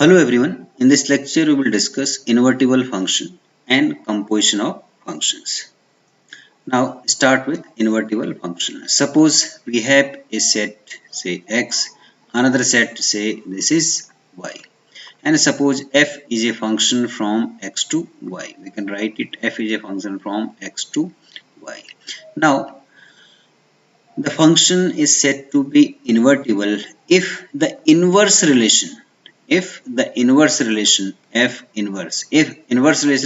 Hello everyone. In this lecture we will discuss invertible function and composition of functions. Now start with invertible function. Suppose we have a set say x, another set say this is y. And suppose f is a function from x to y. We can write it f is a function from x to y. Now the function is said to be invertible if the inverse relation if inverse relation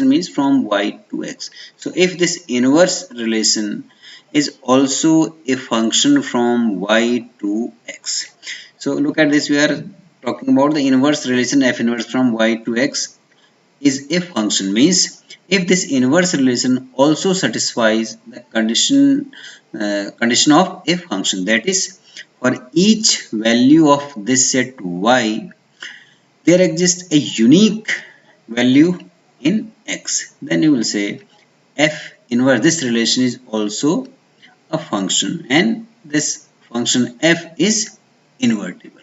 means from y to x. So if this inverse relation is also a function from y to x. So look at this, we are talking about the inverse relation f inverse from y to x is a function, means if this inverse relation also satisfies the condition of a function, that is for each value of this set y there exists a unique value in x, then you will say f inverse this relation is also a function and this function f is invertible.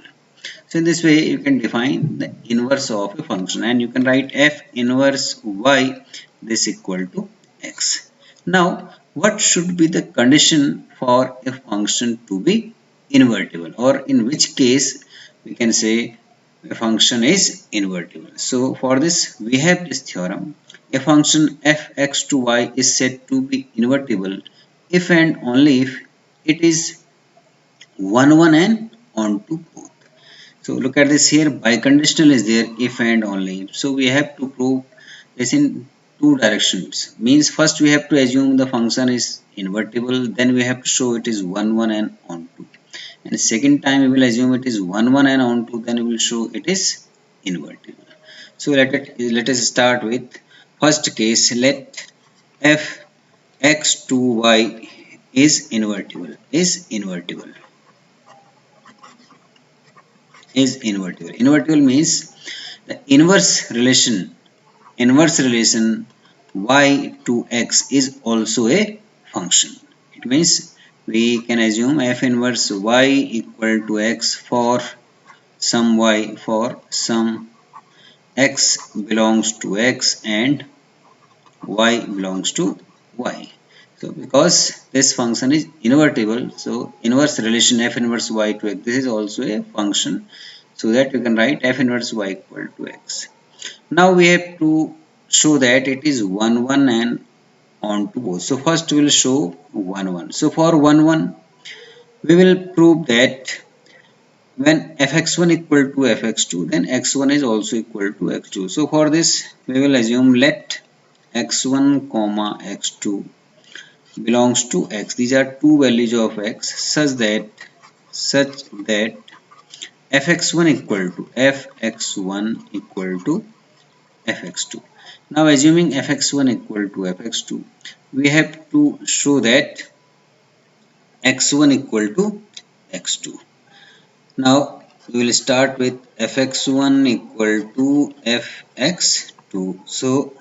So in this way you can define the inverse of a function and you can write f inverse y this equal to x. Now what should be the condition for a function to be invertible, or in which case we can say a function is invertible? So for this we have this theorem: a function f(x) to y is said to be invertible if and only if it is 1 1 and onto both. So look at this here, biconditional is there, if and only. So we have to prove this in two directions. Means first we have to assume the function is invertible, then we have to show it is 1 1 and onto. And second time we will assume it is 1 1 and onto, then we will show it is invertible. So let us start with first case. Let f x to y is invertible. Invertible means the inverse relation y to x is also a function. It means we can assume f inverse y equal to x for some y, for some x belongs to x and y belongs to y. So because this function is invertible, so inverse relation f inverse y to x, this is also a function, so that you can write f inverse y equal to x. Now we have to show that it is 1 1 and onto both. So first we will show 1 1. So for 1 1 we will prove that when fx1 equal to fx2, then x1 is also equal to x2. So for this we will assume let x1 comma x2 belongs to x. These are two values of x such that fx1 equal to fx2. Now assuming fx1 equal to fx2, we have to show that x1 equal to x2. Now we will start with fx1 equal to fx2. So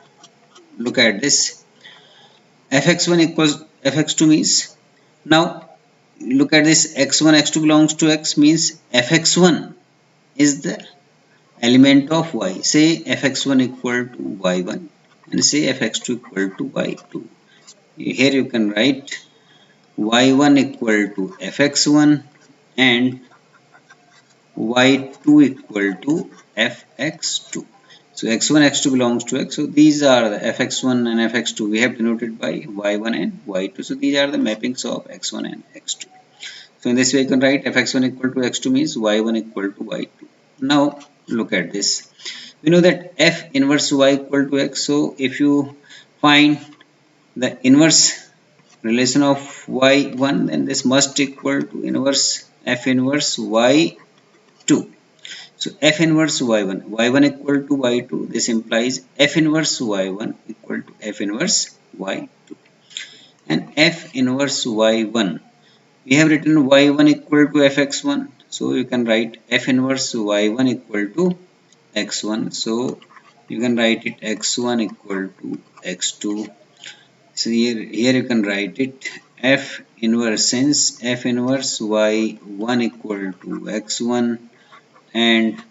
look at this, fx1 equals fx2 means, now look at this, x1 x2 belongs to x means fx1 is the element of y. Say fx1 equal to y1 and say fx2 equal to y2. Here you can write y1 equal to fx1 and y2 equal to fx2. So x1 x2 belongs to x, so these are the fx1 and fx2 we have denoted by y1 and y2. So these are the mappings of x1 and x2. So in this way you can write fx1 equal to x2 means y1 equal to y2. Now look at this, we know that f inverse y equal to x. So if you find the inverse relation of y1, then this must equal to inverse f inverse y2. So f inverse y1 equal to y2, this implies f inverse y1 equal to f inverse y2. And f inverse y1, we have written y1 equal to fx1, so you can write f inverse y1 equal to x1. So you can write it x1 equal to x2. So here you can write it f inverse, since f inverse y1 equal to x1 and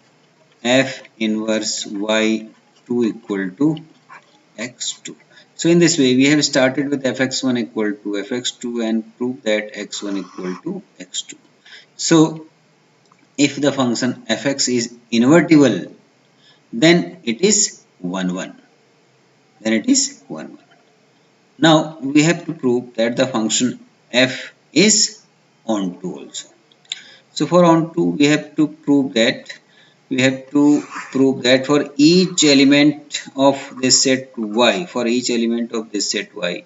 f inverse y2 equal to x2. So in this way we have started with fx1 equal to fx2 and proved that x1 equal to x2. So if the function fx is invertible, then it is 1 1. Then it is 1 1. Now we have to prove that the function f is onto also. So for onto we have to prove that for each element of this set y, for each element of this set y,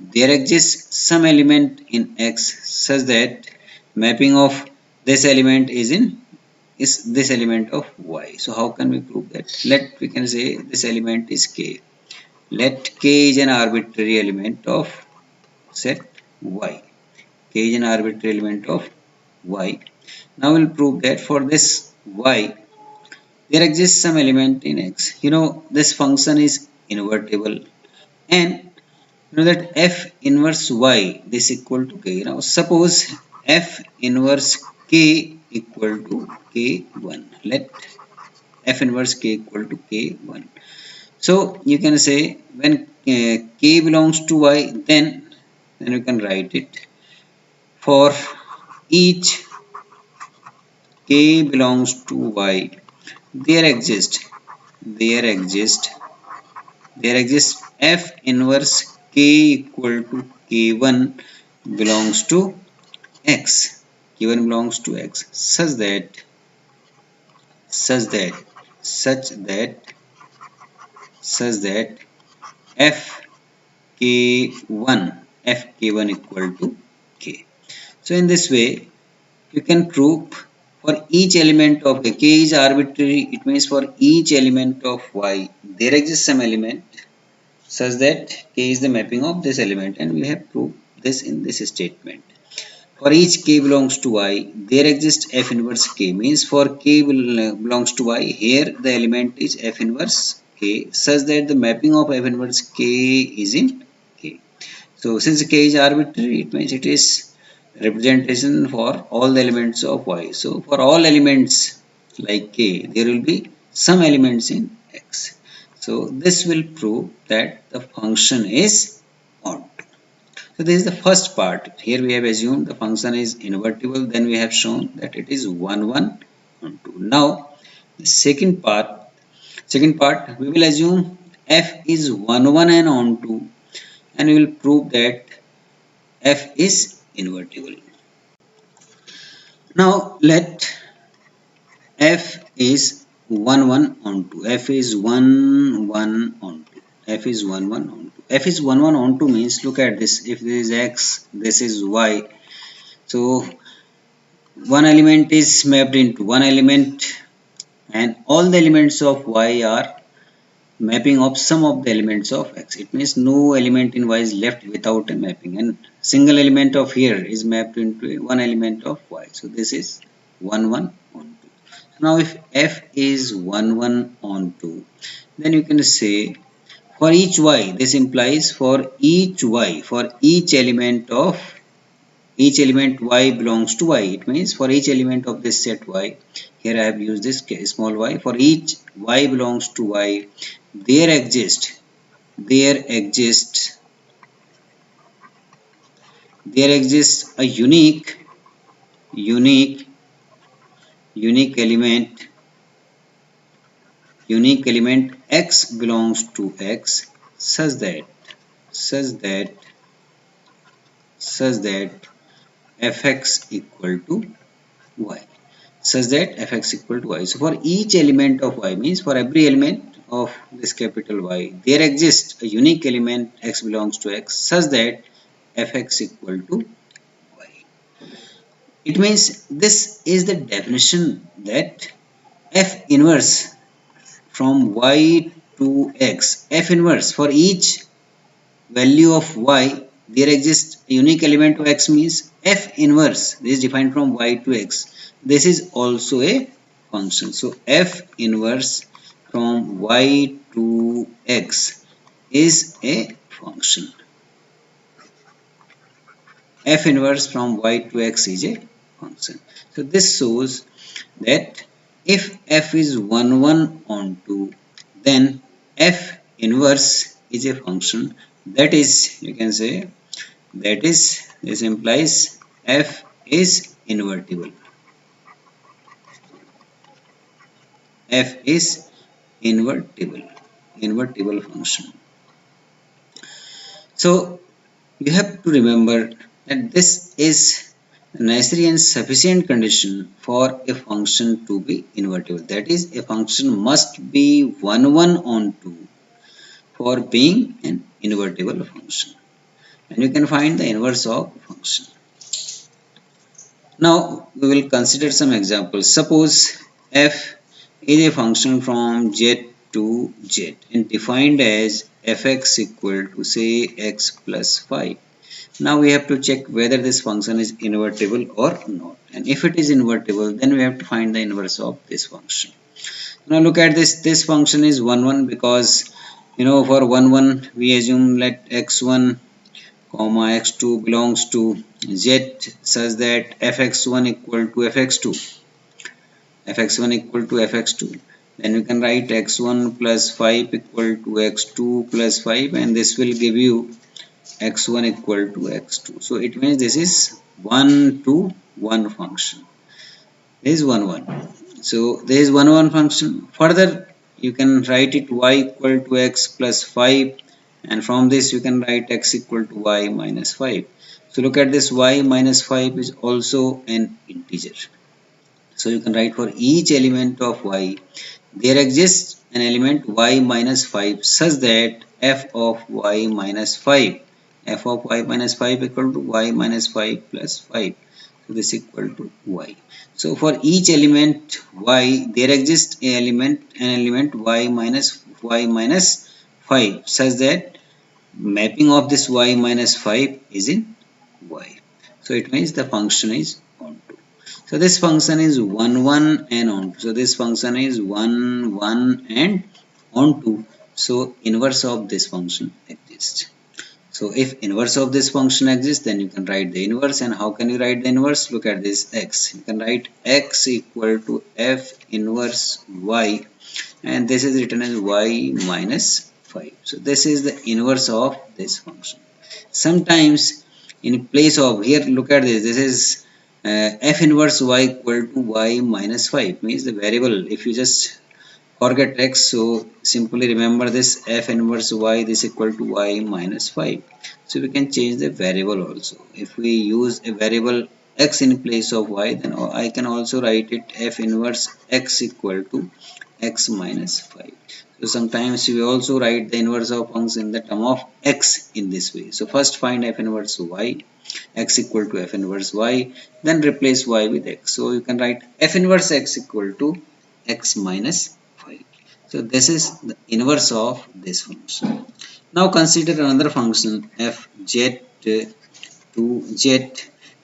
there exists some element in x such that mapping of this element is this element of y. So how can we prove that? We can say this element is k. Let k is an arbitrary element of set y. K is an arbitrary element of y. Now we'll prove that for this y, there exists some element in x. You know this function is invertible, and you know that f inverse y this equal to k. Now suppose f inverse k equal to k1. Let f inverse k equal to k1. So you can say when k belongs to y, then you can write it for each k belongs to y, there exists f inverse k equal to k1 belongs to x. K1 belongs to x such that such that f k1 equal to k. So in this way you can prove for each element of k is arbitrary. It means for each element of y there exists some element such that k is the mapping of this element, and we have proved this in this statement. For each k belongs to y, there exists f inverse k. Means for k belongs to y, here the element is f inverse k such that the mapping of f inverse k is in k. So since k is arbitrary, it means it is representation for all the elements of y. So for all elements like k, there will be some elements in x. So this will prove that the function is onto. So this is the first part. Here we have assumed the function is invertible. Then we have shown that it is 1 1 onto. Now the second part we will assume f is 1 1 and onto, and we will prove that f is invertible. Now let f is 1 1 onto. F is 1 1 onto. F is 1 1 onto. F is 1 1 onto means, look at this. If this is x, this is y. So one element is mapped into one element, and all the elements of y are mapping of some of the elements of x. It means no element in y is left without a mapping, and single element of here is mapped into one element of y. So this is 1 1 onto. Now if f is 1 1 onto, then you can say for each y, this implies for each y, for each element y belongs to y. It means for each element of this set y, here I have used this small y, for each y belongs to y, there exists a unique element x belongs to x such that fx equal to y. So for each element of y, means for every element of this capital Y, there exists a unique element x belongs to x such that fx equal to y. It means this is the definition that f inverse from y to x, f inverse for each value of y, there exists a unique element of x means f inverse. This is defined from y to x. This is also a function. So f inverse from y to x is a function. F inverse from y to x is a function. So this shows that If f is 1 1 on 2, then f inverse is a function that is, you can say, that is, this implies f is invertible. F is invertible, invertible function. So you have to remember that this is the necessary and sufficient condition for a function to be invertible. That is, a function must be 1 1 on 2 for being an invertible function. And you can find the inverse of function. Now we will consider some examples. Suppose f is a function from z to z and defined as fx equal to say x plus 5. Now we have to check whether this function is invertible or not. And if it is invertible, then we have to find the inverse of this function. Now look at this. This function is 1 1 because for 1 1 we assume let x1 comma x2 belongs to z such that fx1 equal to fx2, fx1 equal to fx2. Then you can write x1 plus 5 equal to x2 plus 5, and this will give you x1 equal to x2. So it means this is 1 to 1 function. This is 1 1. So this is 1 1 function. Further you can write it y equal to x plus 5, and from this you can write x equal to y minus 5. So look at this, y minus 5 is also an integer. So you can write for each element of y there exists an element y minus 5 such that f of y minus 5, f of y minus 5 equal to y minus 5 plus 5. So this equal to y. So for each element y there exists an element y minus 5 such that mapping of this y minus 5 is in y. So it means the function is onto. So this function is 1 1 and onto. So this function is 1 1 and onto. So inverse of this function exists. So if inverse of this function exists, then you can write the inverse. And how can you write the inverse? Look at this x. You can write x equal to f inverse y, and this is written as y minus 5. So this is the inverse of this function. Sometimes in place of, here look at this, this is f inverse y equal to y minus 5, means the variable. If you just forget x, so simply remember this f inverse y, this equal to y minus 5. So we can change the variable also. If we use a variable x in place of y, then I can also write it f inverse x equal to x minus 5. So sometimes we also write the inverse of function in the term of x in this way. So first find f inverse y, x equal to f inverse y, then replace y with x. So you can write f inverse x equal to x minus 5. So this is the inverse of this function. Now consider another function f z to z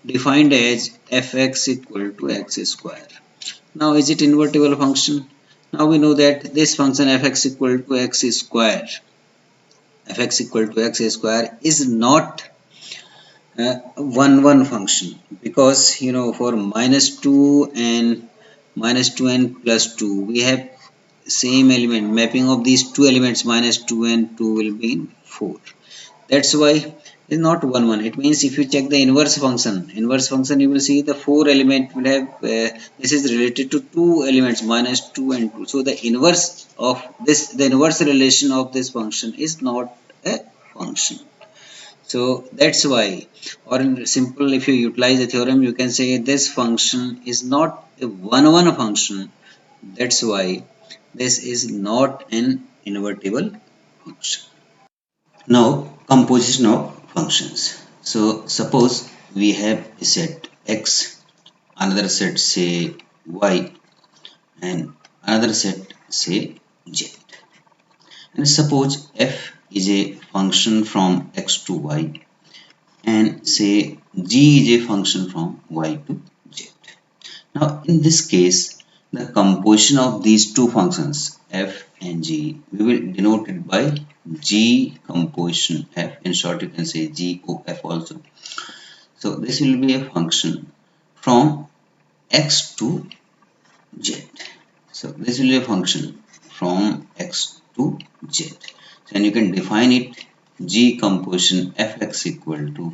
defined as fx equal to x square. Now is it invertible function? Now we know that this function fx equal to x square, fx equal to x square is not 1 1 function, because for -2 and plus 2 we have same element. Mapping of these two elements -2 and 2 will be in 4. That's why it's not 1 1. It means if you check the inverse function, you will see the 4 element will have this is related to 2 elements -2 and 2. So the inverse of this, the inverse relation of this function is not a function. So that's why, or in simple, if you utilize the theorem, you can say this function is not a 1 1 function. That's why this is not an invertible function. Now composition of functions. So suppose we have a set x, another set say y, and another set say z. And suppose f is a function from x to y, and say g is a function from y to z. Now in this case, the composition of these two functions f and g, we will denote it by g composition f. In short, you can say g o f also. So this will be a function from x to z. So this will be a function from x to z. So, and you can define it g composition fx equal to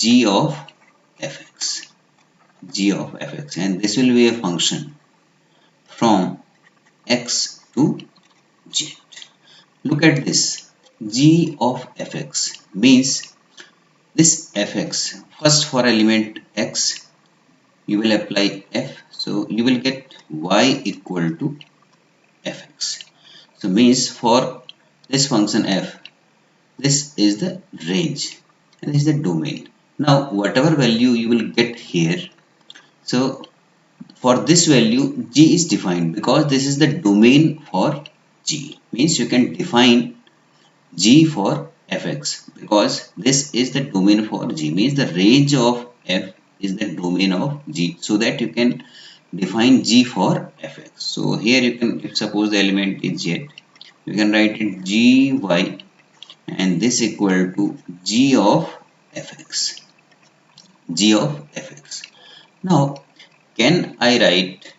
g of fx, and this will be a function from x to z. Look at this, g of fx means this fx, first for element x you will apply f, so you will get y equal to fx. So means for this function f, this is the range and this is the domain. Now whatever value you will get here, so for this value g is defined because this is the domain for g, means you can define g for fx because this is the domain for g, means the range of f is the domain of g, so that you can define g for fx. So here you can, if suppose the element is z, you can write it gy and this equal to g of fx, Now can I write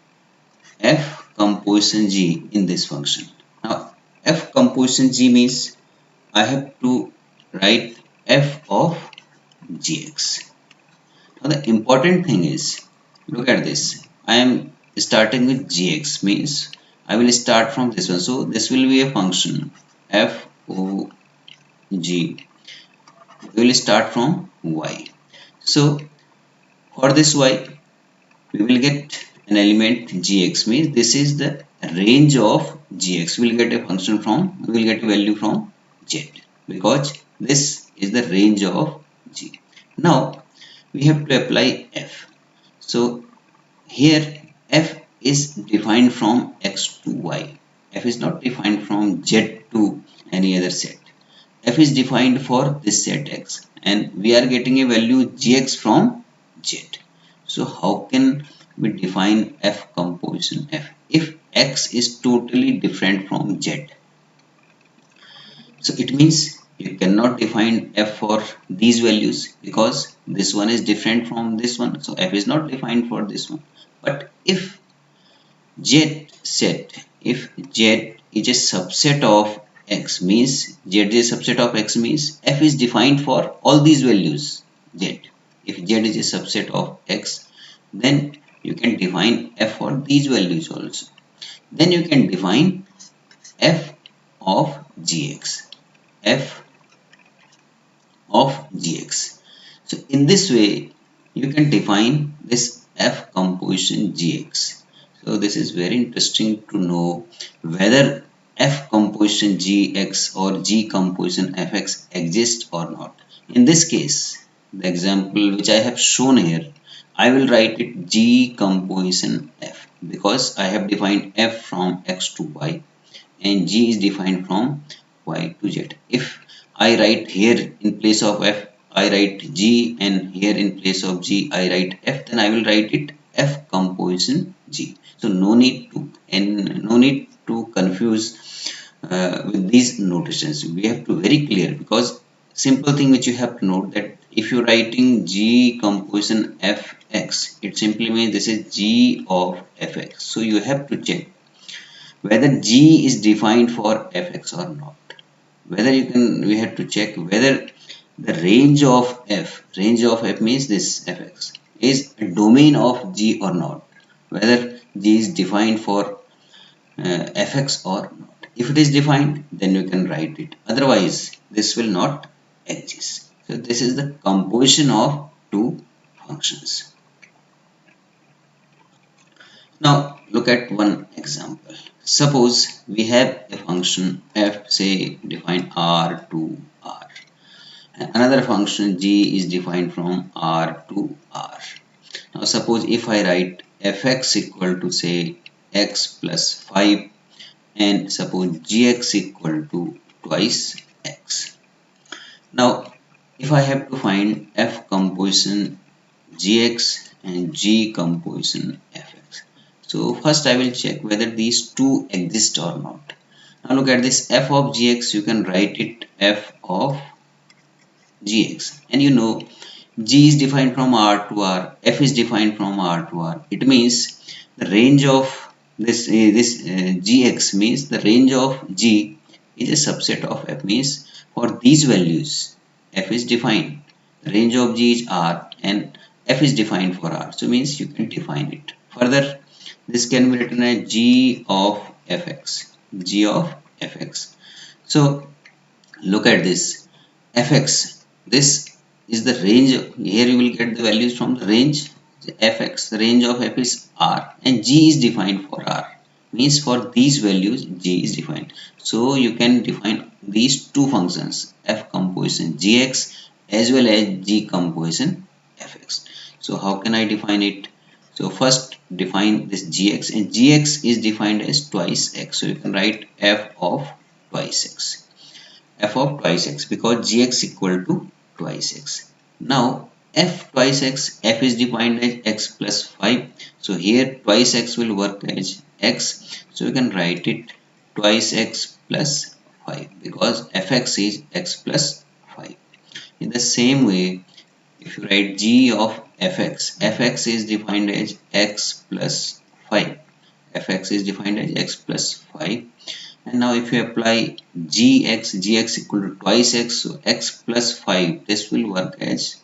f composition g in this function? Now f composition g means I have to write f of gx. Now the important thing is, look at this, I am starting with gx, means I will start from this one, so this will be a function f o g, we will start from y. So for this y we will get an element gx, means this is the range of gx, we will get a function from, we will get a value from z because this is the range of g. Now we have to apply f. So here f is defined from x to y, f is not defined from z to any other set, f is defined for this set x and we are getting a value gx from z. So how can we define f composition f if x is totally different from z? So it means you cannot define f for these values because this one is different from this one, so f is not defined for this one. But if z set, if z is a subset of x, means z is a subset of x, means f is defined for all these values z. If z is a subset of x, then you can define f for these values also. Then you can define f of gx, f of gx. So in this way you can define this f composition gx. So this is very interesting to know whether f composition gx or g composition fx exists or not. In this case, the example which I have shown here, I will write it g composition f because I have defined f from x to y and g is defined from y to z. If I write here in place of f, I write g, and here in place of g I write f, then I will write it f composition g. So no need to confuse with these notations. We have to very clear, because simple thing which you have to note that if you're writing g composition fx, it simply means this is g of fx. So you have to check whether g is defined for fx or not. Whether we have to check whether the range of f means this fx is a domain of g or not, whether g is defined for fx or not. If it is defined, then you can write it, otherwise this will not exist. So this is the composition of two functions. Now look at one example. Suppose we have a function f, say defined r to r, and another function g is defined from r to r. Now suppose if I write fx equal to say x plus 5 and suppose gx equal to twice x. Now if I have to find f composition gx and g composition fx, so first I will check whether these two exist or not. Now look at this f of gx, you can write it f of gx, and you know g is defined from r to r, f is defined from r to r. It means the range of Gx means the range of G is a subset of F, means for these values F is defined. The range of G is R and F is defined for R. So means you can define it. Further, this can be written as G of Fx. G of Fx. So look at this. Fx. This is the range. Here you will get the values from the range Fx. The range of F is R and G is defined for R. Means for these values G is defined. So you can define these two functions, F composition Gx as well as G composition Fx. So how can I define it? So first define this Gx, and Gx is defined as twice x. So you can write F of twice x. F of twice x, because Gx equal to twice x. Now F twice x, F is defined as x plus 5. So here twice x will work as x. So you can write it twice x plus 5, because Fx is x plus 5. In the same way, if you write G of Fx, Fx is defined as x plus 5. Fx is defined as x plus 5. And now if you apply Gx equal to twice x, so x plus 5, this will work as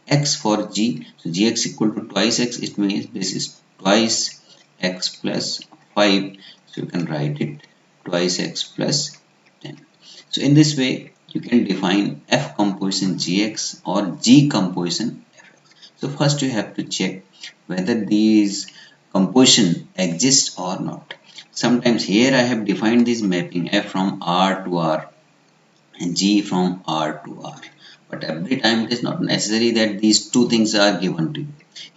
x for G. So Gx equal to twice x, it means this is twice x plus 5. So you can write it twice x plus 10. So in this way, you can define F composition Gx or G composition Fx. So first you have to check whether these composition exist or not. Sometimes here I have defined this mapping F from R to R and G from R to R. But every time it is not necessary that these two things are given to you.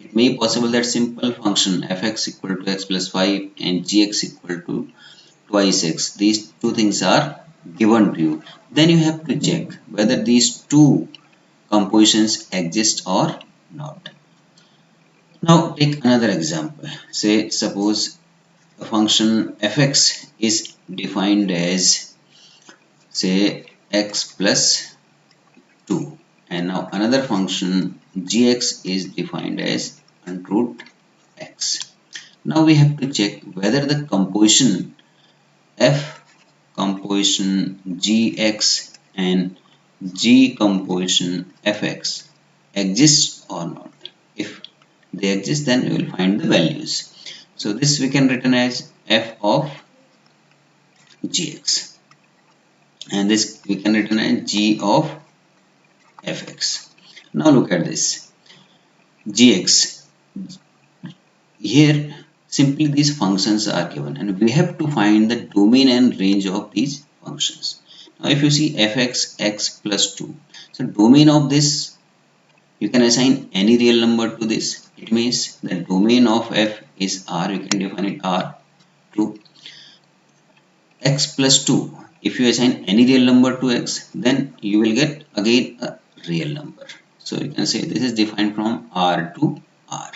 It may be possible that simple function Fx equal to x plus 5 and Gx equal to twice x. These two things are given to you. Then you have to check whether these two compositions exist or not. Now take another example. Say suppose a function Fx is defined as say x plus 2, and now another function Gx is defined as under root x. Now we have to check whether the composition F composition Gx and G composition Fx exists or not. If they exist, then we will find the values. So this we can written as F of Gx, and this we can written as G of Fx. Now look at this Gx. Here simply these functions are given and we have to find the domain and range of these functions. Now if you see Fx x plus 2, so domain of this, you can assign any real number to this. It means the domain of F is R. You can define it R to x plus 2. If you assign any real number to x, then you will get again a real number. So you can say this is defined from R to R.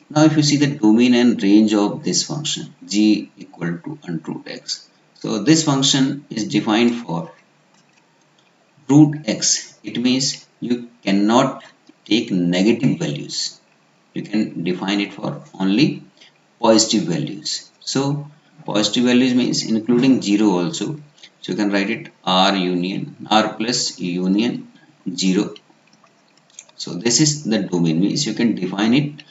Now if you see the domain and range of this function G equal to under root x. So this function is defined for root x. It means you cannot take negative values. You can define it for only positive values. So positive values means including 0 also. So you can write it R plus union 0. So this is the domain, means you can define it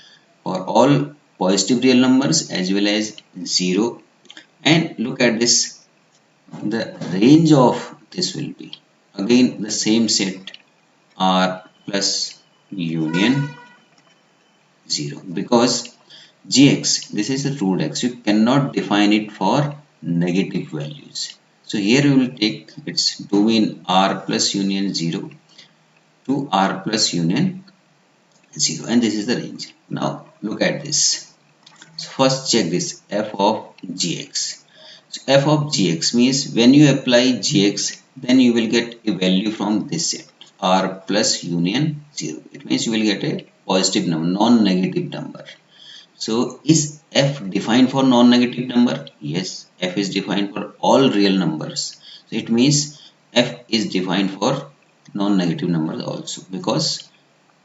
for all positive real numbers as well as 0. And look at this, the range of this will be again the same set R plus union 0, because Gx, this is the root x, you cannot define it for negative values. So here you will take its domain R plus union 0 to R plus union 0, and this is the range. Now look at this. So first check this F of Gx. So F of Gx means when you apply Gx, then you will get a value from this set R plus union 0. It means you will get a positive number, non-negative number. So is F defined for non-negative number? Yes, F is defined for all real numbers. So it means F is defined for non-negative numbers also, because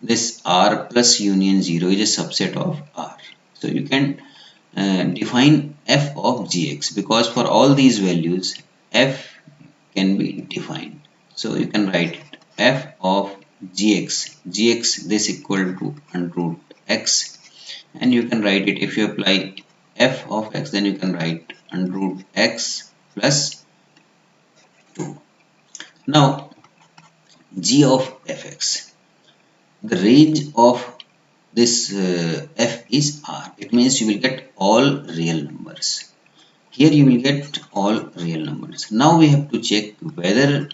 this R plus union 0 is a subset of R. So you can define f of gx, because for all these values f can be defined. So you can write it f of gx this equal to under root x, and you can write it, if you apply f of x, then you can write under root x plus 2. Now g of fx, the range of this f is r. It means you will get all real numbers. Here you will get all real numbers. Now we have to check whether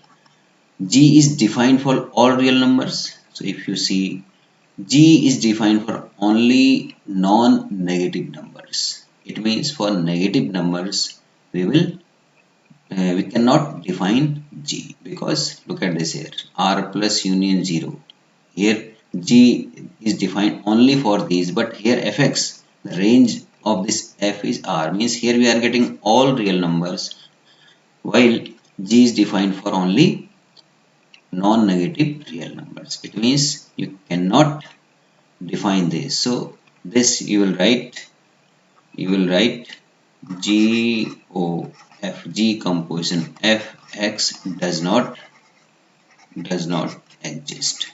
g is defined for all real numbers. So if you see, g is defined for only non-negative numbers. It means for negative numbers we cannot define g, because look at this here, r plus union 0. Here g is defined only for these, but here fx, the range of this f is r, means here we are getting all real numbers, while g is defined for only non-negative real numbers. It means you cannot define this. So this you will write g composition fx does not exist.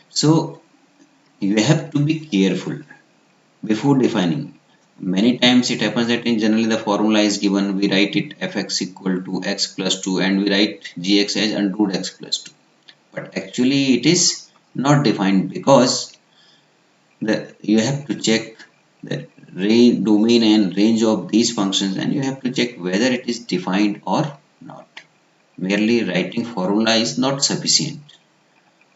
So you have to be careful before defining. Many times it happens that in generally the formula is given, we write it fx equal to x plus 2, and we write gx as under root x plus 2, but actually it is not defined, because you have to check the domain and range of these functions, and you have to check whether it is defined or not. Merely writing formula is not sufficient,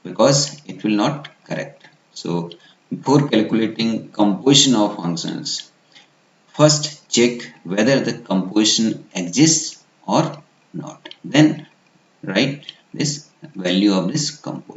because it will not correct. So before calculating composition of functions, first check whether the composition exists or not, then write this value of this composition.